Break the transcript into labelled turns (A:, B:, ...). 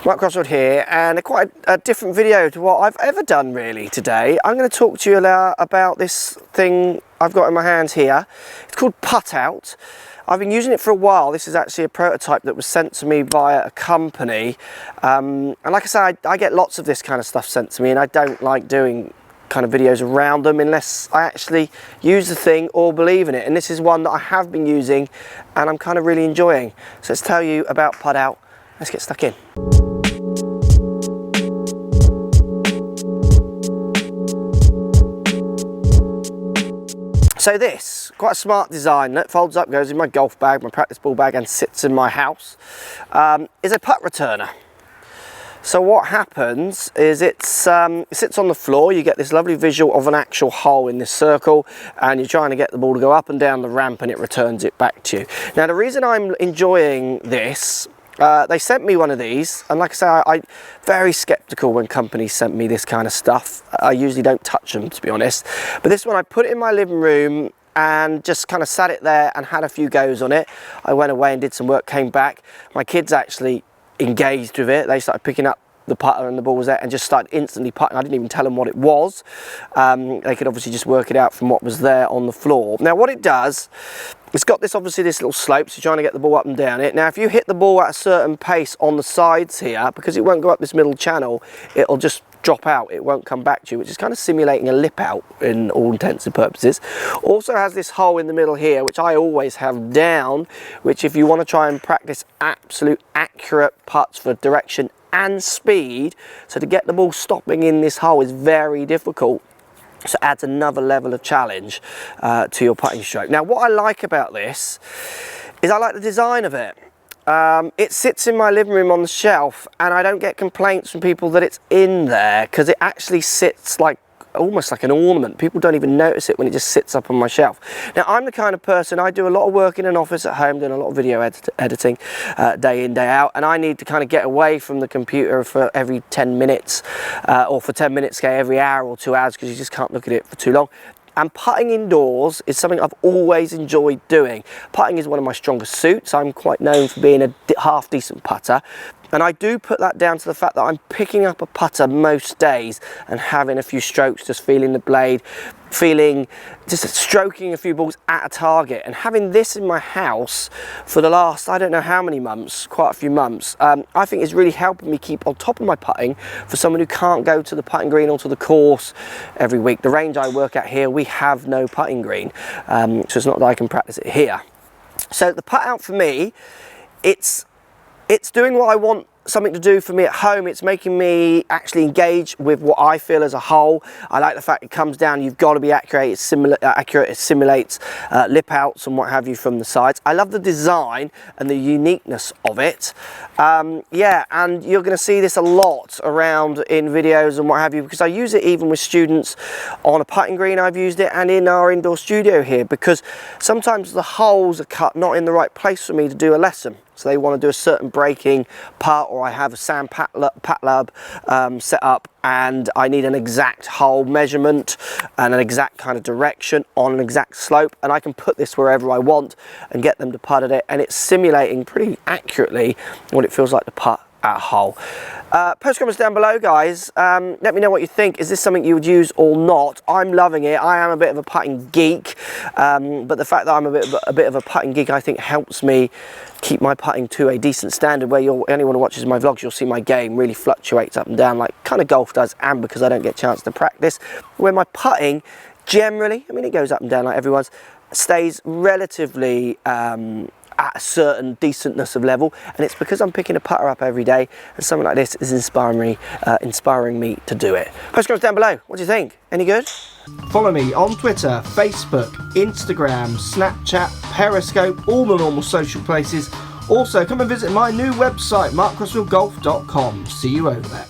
A: Mark Crossfield here, and quite a different video to what I've ever done really today. I'm going to talk to you about this thing I've got in my hands here. It's called PuttOUT. I've been using it for a while. This is actually a prototype that was sent to me via a company. And like I said, I get lots of this kind of stuff sent to me, and I don't like doing kind of videos around them unless I actually use the thing or believe in it. And this is one that I have been using and I'm kind of really enjoying. So let's tell you about PuttOUT. Let's get stuck in. So this, quite a smart design that folds up, goes in my golf bag, my practice ball bag, and sits in my house, is a putt returner. So what happens is it sits on the floor. You get this lovely visual of an actual hole in this circle, and you're trying to get the ball to go up and down the ramp, and it returns it back to you. Now the reason I'm enjoying this, they sent me one of these, and like I say, I'm very skeptical when companies sent me this kind of stuff. I usually don't touch them, to be honest, but this one I put it in my living room and just kind of sat it there and had a few goes on it. I went away and did some work, came back. My kids actually engaged with it. They started picking up the putter and the ball was there and just started instantly putting. I didn't even tell them what it was. They could obviously just work it out from what was there on the floor. Now what it does, it's got this obviously this little slope, so you're trying to get the ball up and down it. Now if you hit the ball at a certain pace on the sides here, because it won't go up this middle channel, it'll just drop out, it won't come back to you, which is kind of simulating a lip out in all intents and purposes. Also has this hole in the middle here, which I always have down, which if you want to try and practice absolute accurate putts for direction and speed, so to get the ball stopping in this hole is very difficult. So it adds another level of challenge to your putting stroke. Now what I like about this is I like the design of it. It sits in my living room on the shelf, and I don't get complaints from people that it's in there, because it actually sits like almost like an ornament. People don't even notice it when it just sits up on my shelf. Now I'm the kind of person, I do a lot of work in an office at home, doing a lot of video editing day in, day out, and I need to kind of get away from the computer for every 10 minutes or for 10 minutes every hour or 2 hours, because you just can't look at it for too long. And putting indoors is something I've always enjoyed doing. Putting is one of my strongest suits. I'm quite known for being a half decent putter. And I do put that down to the fact that I'm picking up a putter most days and having a few strokes, just feeling the blade, just stroking a few balls at a target. And having this in my house for the last, I don't know how many months, quite a few months, I think is really helping me keep on top of my putting for someone who can't go to the putting green or to the course every week. The range I work at here, we have no putting green, so it's not that I can practice it here. So the PuttOUT for me, it's doing what I want something to do for me at home. It's making me actually engage with what I feel as a whole. I like the fact it comes down, you've got to be accurate. It simulates lip outs and what have you from the sides. I love the design and the uniqueness of it. Yeah, and you're going to see this a lot around in videos and what have you, because I use it even with students on a putting green. I've used it, and in our indoor studio here, because sometimes the holes are cut not in the right place for me to do a lesson. So they want to do a certain breaking putt, or I have a sand pat lab set up, and I need an exact hole measurement and an exact kind of direction on an exact slope, and I can put this wherever I want and get them to putt at it, and it's simulating pretty accurately what it feels like to putt at a hole. Post comments down below, guys. Let me know what you think. Is this something you would use or not? I'm loving it. I am a bit of a putting geek, but the fact that I'm a bit of a putting geek, I think helps me keep my putting to a decent standard, where anyone who watches my vlogs, you'll see my game really fluctuates up and down like kind of golf does, and because I don't get a chance to practice, where my putting generally, I mean it goes up and down like everyone's, stays relatively at a certain decentness of level, and it's because I'm picking a putter up every day, and something like this is inspiring me to do it. Post comments down below. What do you think? Any good? Follow me on Twitter, Facebook, Instagram, Snapchat, Periscope, all the normal social places. Also, come and visit my new website, markcrossfieldgolf.com. See you over there.